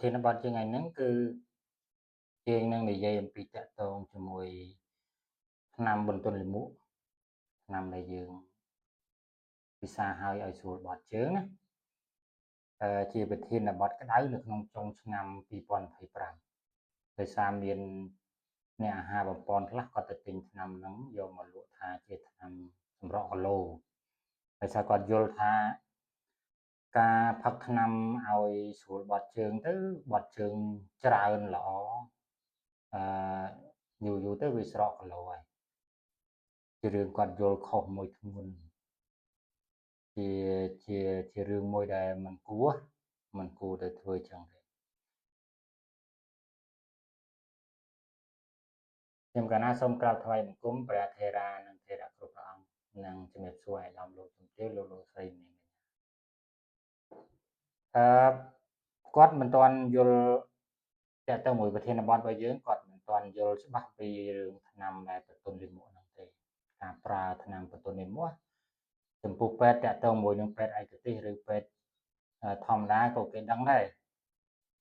ធានបទជាថ្ងៃហ្នឹងគឺយើងនឹងនិយាយអំពីតាក់ទងជាមួយថ្នាំបន្ទន់លាមកថ្នាំដែលយើងពិសាឲ្យស្រួលបត់ជើងណាជាប្រធានបទក្តៅនៅក្នុងចុងឆ្នាំ2025ដោយសារមានអ្នកអាហារបំពន់ខ្លះគាត់ទៅទិញថ្នាំហ្នឹងយកមកលក់ថាជាថ្នាំសម្រក់គីឡូដោយសារគាត់យល់ថាការផឹកថ្នាំឲ្យស្រួលបត់ជើងទៅបត់ជើងច្រើនល្អយូរទៅវាស្រកគីឡូហើយជារឿងគាត់យល់ខុសមួយធ្ងន់ជារឿងមួយដែលមិនគួរទៅធ្វើចឹងទេខ្ញុំកាលណាសូមក្រាបថ្វាយបង្គំព្រះថេរានិងថេរៈគ្រប់ព្រះអង្គនិងជំរាបសួរឯកឧត្តមលោកជំទាវលោកស្រីនាងគាត់មិនទាន់យល់តាក់ទងមួយប្រធានបទរបស់យើងគាត់មិនទាន់យល់ច្បាស់ពីរឿងថ្នាំដែលបន្ទន់លាមកហ្នឹងទេការប្រើថ្នាំបន្ទន់លាមកចំពោះពេទ្យតាក់ទងមួយនឹងពេទ្យឯកទេសឬពេទ្យធម្មតាក៏គេដឹងដែរ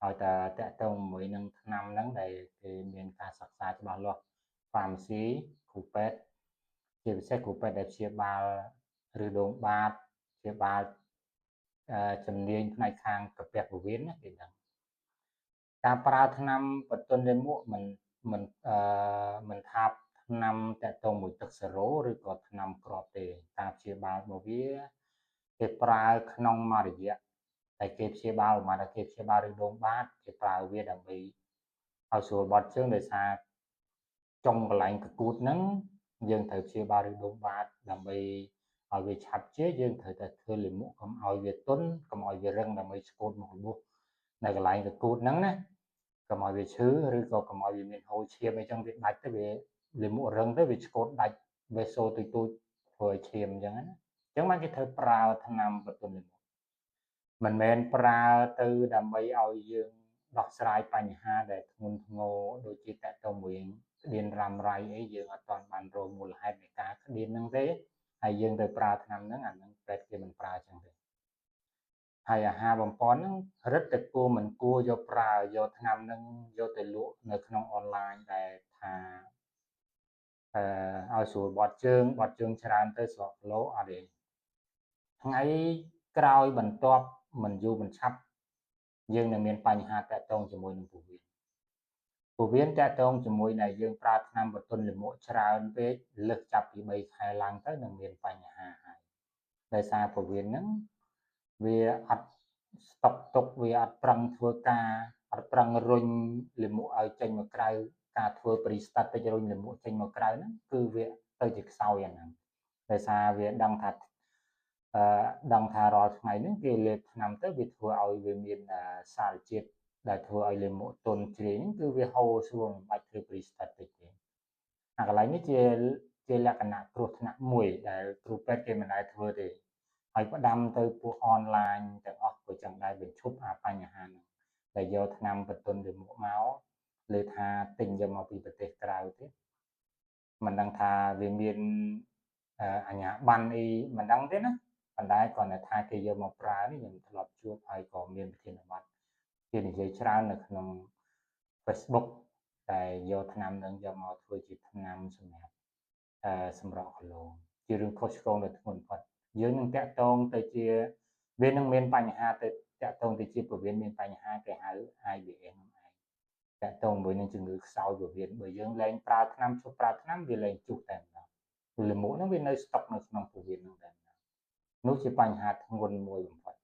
ឲ្យតែតាក់ទងមួយនឹងថ្នាំហ្នឹងដែលគេមានការសិក្សាច្បាស់លាស់ pharmacy គ្រូពេទ្យជាពិសេសគ្រូពេទ្យដែលព្យាបាលឬដងបាតព្យាបាលជំនាញផ្នែកខាងកាពះពោះវៀនណាគេដឹងការប្រើថ្នាំបន្ទន់លាមកមិនថាថ្នាំតាក់ទងមួយទឹកសេរ៉ូឬក៏ថ្នាំគ្រាប់ទេការព្យាបាលរបស់វាគេប្រើក្នុងមួយរយៈតែគេព្យាបាលមកតែគេព្យាបាលរឿងដងបាតគេប្រើវាដើម្បីឲ្យស្រួលបត់ជើងដោយសារចុងកន្លែងកគួតហ្នឹងយើងត្រូវព្យាបាលរឿងដងបាតដើម្បីឲ្យវាឆាប់ជាយើងត្រូវតែធ្វើលាមកកុំឲ្យវាទន់កុំឲ្យវារឹងដើម្បីស្កូតមករបួសនៅកន្លែងកគួតហ្នឹងណាកុំឲ្យវាឈឺឬក៏កុំឲ្យវាមានហូរឈាមអីចឹងវាដាច់ទៅវាលាមករឹងទៅវាស្កូតដាច់វ៉េសូទូចធ្វើឲ្យឈាមអញ្ចឹងណាអញ្ចឹងបានគេត្រូវប្រើថ្នាំបន្ទន់លាមកមិនមែនប្រើទៅដើម្បីឲ្យយើងដោះស្រាយបញ្ហាដែលធ្ងន់ធ្ងរដូចជាតាក់ទងមួយស្តៀនរ៉ាំរ៉ៃអីយើងអត់ទាន់បានរកមូលហេតុនៃការស្តៀនហ្នឹងទេហើយយើងទៅប្រើថ្នាំហ្នឹងអាហ្នឹងពេទ្យគេមិនប្រើចឹងទេហើយអាហារបំពន់ហ្នឹងរឹតតែគួរមិនគួរយកប្រើយកថ្នាំហ្នឹងយកទៅលក់នៅក្នុងអនឡាញដែលថាឲ្យស្រួលបត់ជើងច្រើនទៅស្រកគីឡូអត់ទេថ្ងៃក្រោយបន្ទាប់មិនយូរមិនឆាប់យើងនឹងមានបញ្ហាតាក់ទងជាមួយនឹងពោះវៀនតាក់ទងជាមួយនឹងយើងប្រើថ្នាំបន្ទន់លាមកច្រើនពេកលើសចាប់ពី3ខែឡើងទៅនឹងមានបញ្ហាហើយដោយសារពោះវៀនហ្នឹងវាអត់ស្តុកទុកវាអត់ប្រឹងធ្វើការអត់ប្រឹងរុញលាមកឲ្យចេញមកក្រៅការធ្វើ peristaltic រុញលាមកចេញមកក្រៅហ្នឹងគឺវាទៅជាខ្សោយអាហ្នឹងដោយសារវាដឹងថារាល់ថ្ងៃហ្នឹងគេលេបថ្នាំទៅវាធ្វើឲ្យវាមានសារជាតិដែលធ្វើឲ្យលាមកទន់ជ្រាយហ្នឹងគឺវាហូរស្រួលមិនបាច់ធ្វើ peristaltic ទេអាកន្លែងនេះជាលក្ខណៈគ្រោះថ្នាក់មួយដែលគ្រូពេទ្យគេមិនដែលធ្វើទេហើយផ្ដាំទៅពួកអនឡាញទាំងអស់ក៏ចឹងដែរបញ្ឈប់អាបញ្ហាហ្នឹងដែលយកថ្នាំបន្ទន់លាមកមកលើថាទិញយកមកពីប្រទេសក្រៅទេមិនដឹងថាវាមានអាជ្ញាប័ណ្ណអីមិនដឹងទេណាប៉ុន្តែគ្រាន់តែថាគេយកមកប្រើនេះខ្ញុំធ្លាប់ជួបហើយក៏មានប្រធានបទគេនិយាយច្រើននៅក្នុង Facebook តែយកថ្នាំនឹងយកមកធ្វើជាថ្នាំសម្រាប់សម្រក់គីឡូជារឿងខុសឆ្គងដ៏ធ្ងន់បំផុតយើងនឹងតាក់ទងទៅជាវានឹងមានបញ្ហាទៅតាក់ទងទៅជាពោះវៀនមានបញ្ហាគេហៅ IBM ហ្នឹងឯងតាក់ទងមួយនឹងជំងឺខ្សោយពោះវៀនបើយើងលែងប្រើថ្នាំឈប់ប្រើថ្នាំវាលែងជុះតែម្ដងលាមកហ្នឹងវានៅស្តុកនៅក្នុងពោះវៀនហ្នឹងតែម្ដងនោះជាបញ្ហាធ្ងន់មួយបំផុត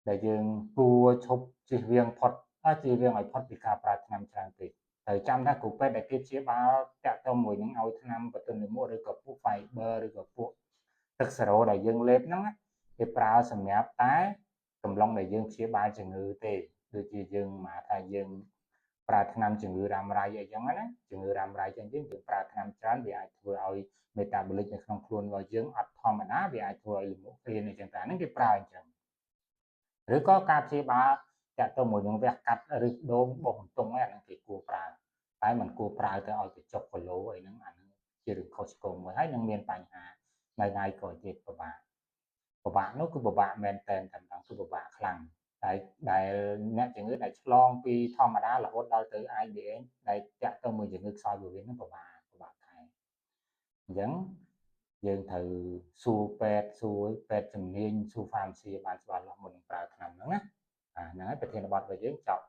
ដែលយើងគួរឈប់ជៀសវាងផុតពីការប្រើថ្នាំច្រើនពេកត្រូវចាំថាគ្រូពេទ្យដែលគេព្យាបាលតាក់ទងមួយនឹងឲ្យថ្នាំបន្ទន់លាមកឬក៏ពួក fiber ឬក៏ពួកទឹកសេរ៉ូដែលយើងលេបហ្នឹងគេប្រើសម្រាប់តែកំឡុងដែលយើងព្យាបាលជំងឺទេដូចជាយើងមកថាយើងប្រើថ្នាំជំងឺរ៉ាំរ៉ៃអីចឹងណាជំងឺរ៉ាំរ៉ៃចឹងយើងប្រើថ្នាំច្រើនវាអាចធ្វើឲ្យ metabolic នៅក្នុងខ្លួនរបស់យើងអត់ធម្មតាវាអាចធ្វើឲ្យលាមកព្រានអីចឹងតែហ្នឹងគេប្រើអញ្ចឹងឬក៏ការព្យាបាលតាក់ទងមួយនឹងវះកាត់ឬដងបោះបន្ទង់ហ្នឹងគេគួរប្រើតែមិនគួរប្រើទៅឲ្យទៅចុកគីឡូអីហ្នឹងអាហ្នឹងជារឿងខុសឆ្គងមួយហើយនឹងមានបញ្ហានៅថ្ងៃក្រោយទៀតពិបាកនោះគឺពិបាកមែនតែម្ដងគឺពិបាកខ្លាំង ដែលអ្នកជំងឺដែលឆ្លងពីធម្មតារហូតដល់ទៅ IBN ដែលតាក់ទងមួយជំងឺខ្សោយពោះវៀនហ្នឹងពិបាកខែអញ្ចឹងយើងត្រូវសួរពេទ្យជំនាញសួរ pharmacy បានច្បាស់លាស់មុននឹងប្រើថ្នាំហ្នឹងណាហ្នឹងហើយប្រធានបទរបស់យើងចប់